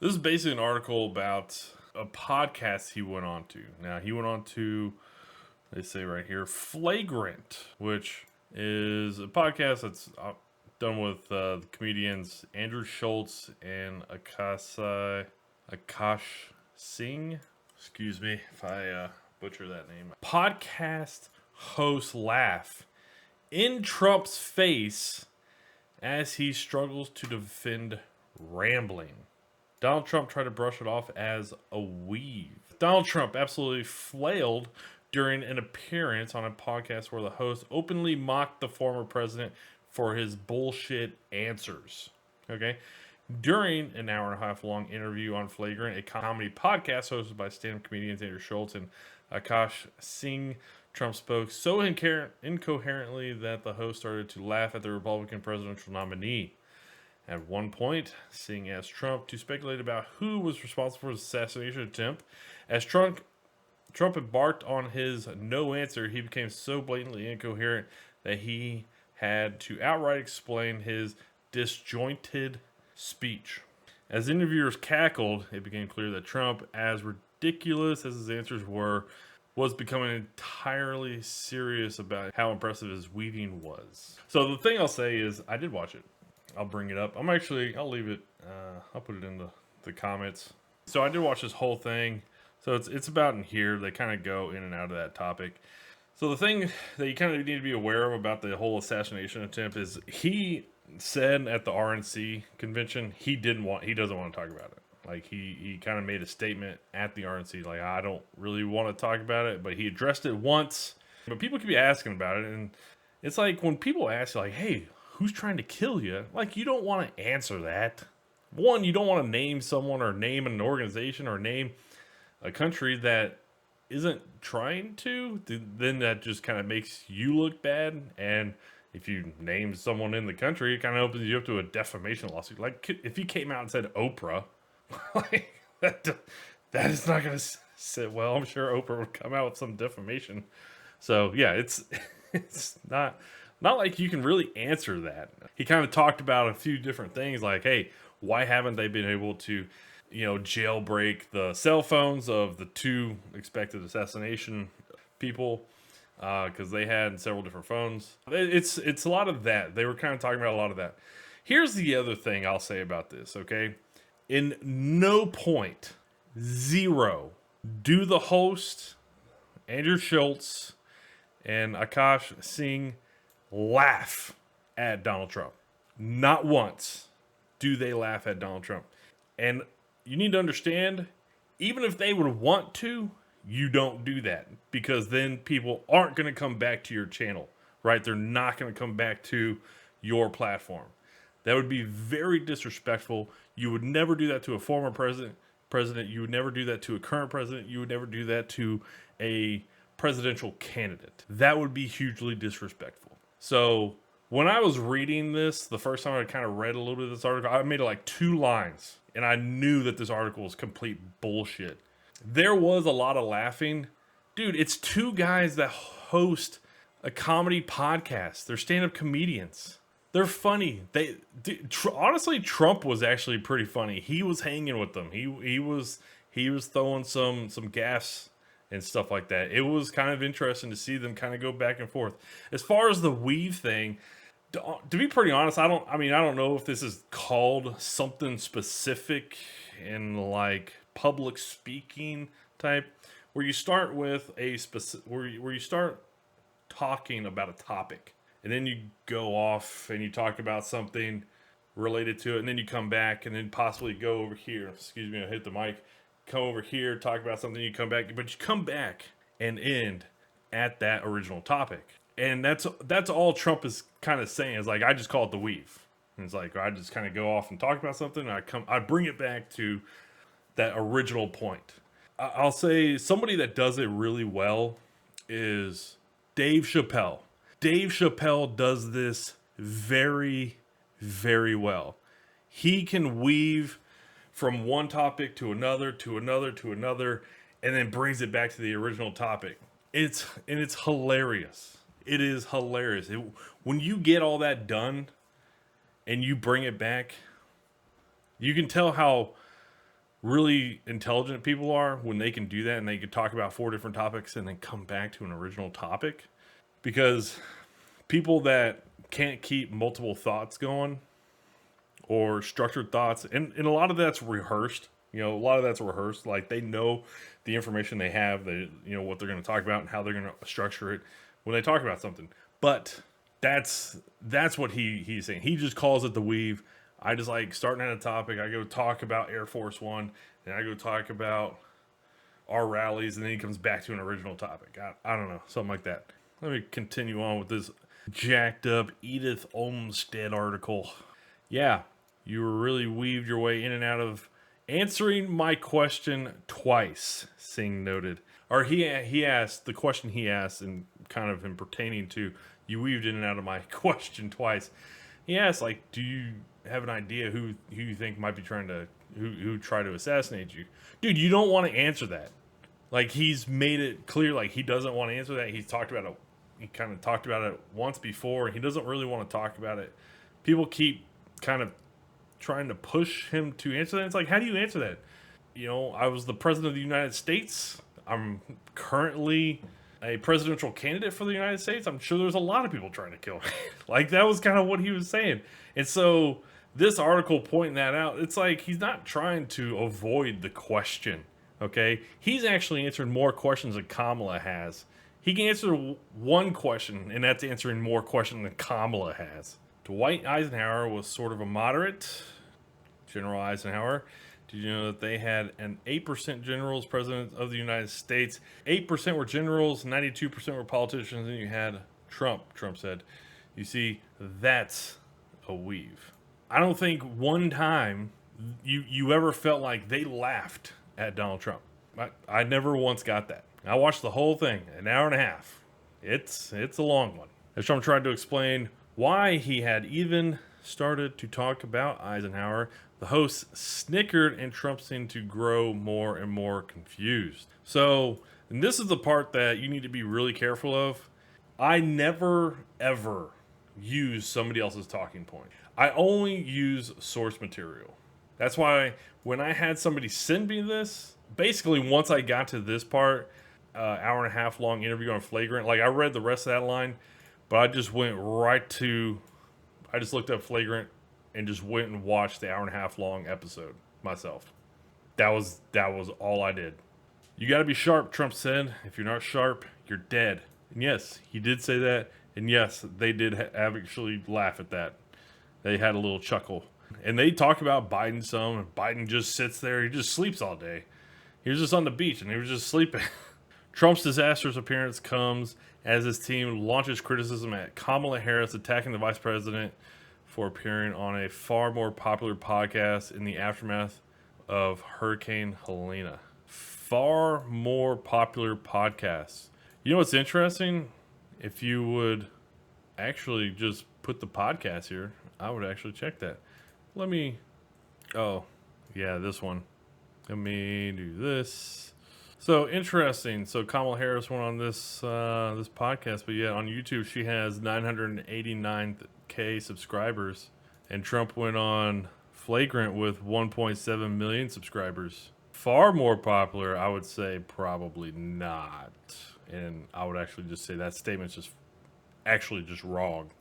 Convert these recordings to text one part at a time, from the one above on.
This is basically an article about a podcast he went on to. Now, he went on to, they say right here, Flagrant, which is a podcast that's done with the comedians Andrew Schultz and Akash Singh. Excuse me if I butcher that name. Podcast hosts laugh in Trump's face as he struggles to defend rambling. Donald Trump tried to brush it off as a weave. Donald Trump absolutely flailed during an appearance on a podcast where the host openly mocked the former president for his bullshit answers. Okay? During an hour and a half long interview on Flagrant, a comedy podcast hosted by stand-up comedians Andrew Schultz and Akash Singh, Trump spoke so incoherently that the host started to laugh at the Republican presidential nominee. At one point, Singh asked Trump to speculate about who was responsible for his assassination attempt. As Trump embarked on his no answer, he became so blatantly incoherent that he had to outright explain his disjointed speech. As interviewers cackled, it became clear that Trump, as ridiculous as his answers were, was becoming entirely serious about how impressive his weaving was. So the thing I'll say is, I did watch it. I'll bring it up. I'll leave it, I'll put it in the comments. So I did watch this whole thing. So it's about in here. They kind of go in and out of that topic. So the thing that you kind of need to be aware of about the whole assassination attempt is he said at the RNC convention, he doesn't want to talk about it. Like he kind of made a statement at the RNC, like, I don't really want to talk about it, but he addressed it once. But people could be asking about it. And it's like when people ask you, like, hey, who's trying to kill you? Like, you don't want to answer that. One, you don't want to name someone or name an organization or name a country that isn't trying to. Then that just kind of makes you look bad. And if you name someone in the country, it kind of opens you up to a defamation lawsuit. Like, if you came out and said Oprah, like that is not going to sit well. I'm sure Oprah would come out with some defamation. So yeah, it's not like you can really answer that. He kind of talked about a few different things, like, hey, why haven't they been able to, jailbreak the cell phones of the two expected assassination people? Because they had several different phones. It's a lot of that. They were kind of talking about a lot of that. Here's the other thing I'll say about this, okay? In no point, zero, do the host, Andrew Schultz, and Akash Singh laugh at Donald Trump. Not once do they laugh at Donald Trump. And you need to understand, even if they would want to, you don't do that, because then people aren't going to come back to your channel, right? They're not going to come back to your platform. That would be very disrespectful. You would never do that to a former president. You would never do that to a current president. You would never do that to a presidential candidate. That would be hugely disrespectful. So when I was reading this, the first time I kind of read a little bit of this article, I made it like 2 lines, and I knew that this article was complete bullshit. There was a lot of laughing. Dude, it's 2 guys that host a comedy podcast. They're stand-up comedians. They're funny. Honestly, Trump was actually pretty funny. He was hanging with them. He was throwing some gas and stuff like that. It was kind of interesting to see them kind of go back and forth. As far as the weave thing, to be pretty honest, I don't know if this is called something specific in like public speaking type, where you start with a specific, where you start talking about a topic, and then you go off and you talk about something related to it, and then you come back and then possibly go over here. Excuse me, I hit the mic. Come over here, talk about something, you come back, but you come back and end at that original topic. And that's all Trump is kind of saying, is like, I just call it the weave. And it's like, I just kind of go off and talk about something, and I bring it back to that original point. I'll say somebody that does it really well is Dave Chappelle. Dave Chappelle does this very, very well. He can weave from one topic to another, to another, to another, and then brings it back to the original topic. It's hilarious. It is hilarious. When you get all that done and you bring it back, you can tell how really intelligent people are when they can do that and they can talk about 4 different topics and then come back to an original topic. Because people that can't keep multiple thoughts going or structured thoughts, and a lot of that's rehearsed. A lot of that's rehearsed. Like, they know the information they have, what they're going to talk about and how they're going to structure it when they talk about something. But that's what he's saying. He just calls it the weave. I just like starting at a topic. I go talk about Air Force One, and I go talk about our rallies, and then he comes back to an original topic. I don't know, something like that. Let me continue on with this jacked up Edith Olmsted article. Yeah, you really weaved your way in and out of answering my question twice, Singh noted. Or he asked, the question he asked, and kind of him pertaining to, you weaved in and out of my question twice. He asked, like, do you have an idea who you think might be trying to, who tried to assassinate you? Dude, you don't want to answer that. Like, he's made it clear, like, he doesn't want to answer that. He kind of talked about it once before. He doesn't really want to talk about it. People keep kind of trying to push him to answer that. It's like, how do you answer that? I was the president of the United States. I'm currently a presidential candidate for the United States. I'm sure there's a lot of people trying to kill me. Like, that was kind of what he was saying. And so this article pointing that out, it's like he's not trying to avoid the question, okay? He's actually answered more questions than Kamala has. He can answer one question, and that's answering more questions than Kamala has. Dwight Eisenhower was sort of a moderate. General Eisenhower. Did you know that they had an 8% generals president of the United States? 8% were generals, 92% were politicians, and you had Trump. Trump said, you see, that's a weave. I don't think one time you ever felt like they laughed at Donald Trump. I never once got that. I watched the whole thing, an hour and a half. It's a long one. As Trump tried to explain why he had even started to talk about Eisenhower, the host snickered and Trump seemed to grow more and more confused. So, and this is the part that you need to be really careful of. I never, ever use somebody else's talking point. I only use source material. That's why when I had somebody send me this, basically once I got to this part, hour and a half long interview on Flagrant, like I read the rest of that line, but I just went right to, I just looked up Flagrant and just went and watched the hour and a half long episode myself. That was all I did. You got to be sharp, Trump said. If you're not sharp, you're dead. And yes, he did say that. And yes, they did actually laugh at that. They had a little chuckle. And they talk about Biden some. And Biden just sits there. He just sleeps all day. He was just on the beach and he was just sleeping. Trump's disastrous appearance comes as his team launches criticism at Kamala Harris attacking the vice president for appearing on a far more popular podcast in the aftermath of Hurricane Helene. Far more popular podcasts. You know what's interesting? If you would actually just put the podcast here, I would actually check that. This one. Let me do this. So interesting. So Kamala Harris went on this podcast, but yeah, on YouTube she has 989K subscribers, and Trump went on Flagrant with 1.7 million subscribers. Far more popular, I would say probably not. And I would actually just say that statement's just wrong.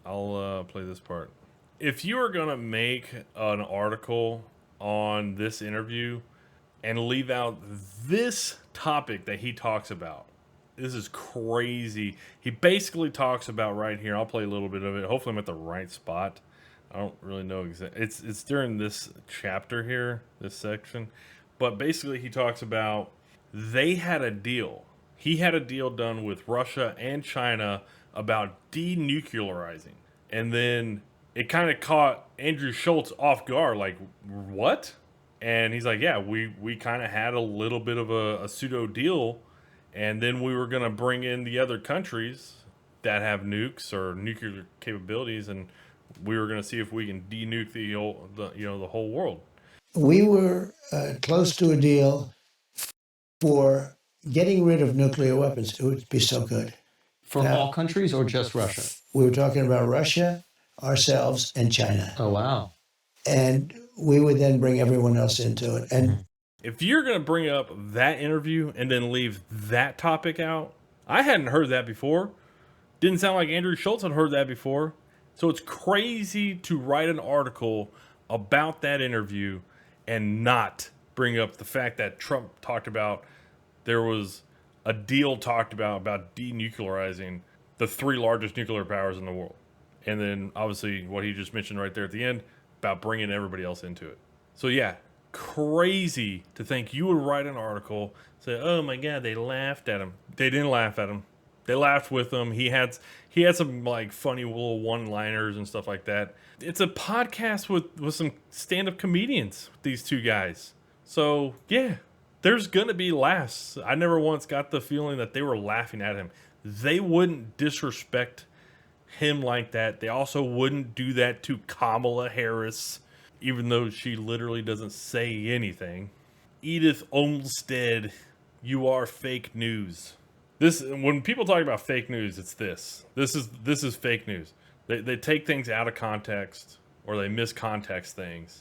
I'll play this part. If you are gonna make an article on this interview and leave out this topic that he talks about, this is crazy. He basically talks about right here. I'll play a little bit of it. Hopefully I'm at the right spot. I don't really know exactly. It's during this chapter here, this section. But basically he talks about they had a deal. He had a deal done with Russia and China about denuclearizing. And then it kind of caught Andrew Schultz off guard, like, what? And he's like, yeah, we kind of had a little bit of a pseudo deal, and then we were going to bring in the other countries that have nukes or nuclear capabilities, and we were going to see if we can denuke the whole world. We were close to a deal for getting rid of nuclear weapons. It would be so good. For all countries or just Russia? We were talking about Russia, ourselves, and China. Oh, wow. And we would then bring everyone else into it. And If you're going to bring up that interview and then leave that topic out, I hadn't heard that before. Didn't sound like Andrew Schultz had heard that before. So it's crazy to write an article about that interview and not bring up the fact that Trump talked about there was a deal talked about denuclearizing the 3 largest nuclear powers in the world. And then obviously what he just mentioned right there at the end about bringing everybody else into it. So yeah, crazy to think you would write an article, say, oh my God, they laughed at him. They didn't laugh at him. They laughed with him. He had some like funny little one-liners and stuff like that. It's a podcast with some stand-up comedians, these 2 guys. So yeah, there's gonna be laughs. I never once got the feeling that they were laughing at him. They wouldn't disrespect him like that. They also wouldn't do that to Kamala Harris, even though she literally doesn't say anything. Edith Olmstead, you are fake news. This, when people talk about fake news, it's this. This is fake news. They take things out of context or they miscontext things.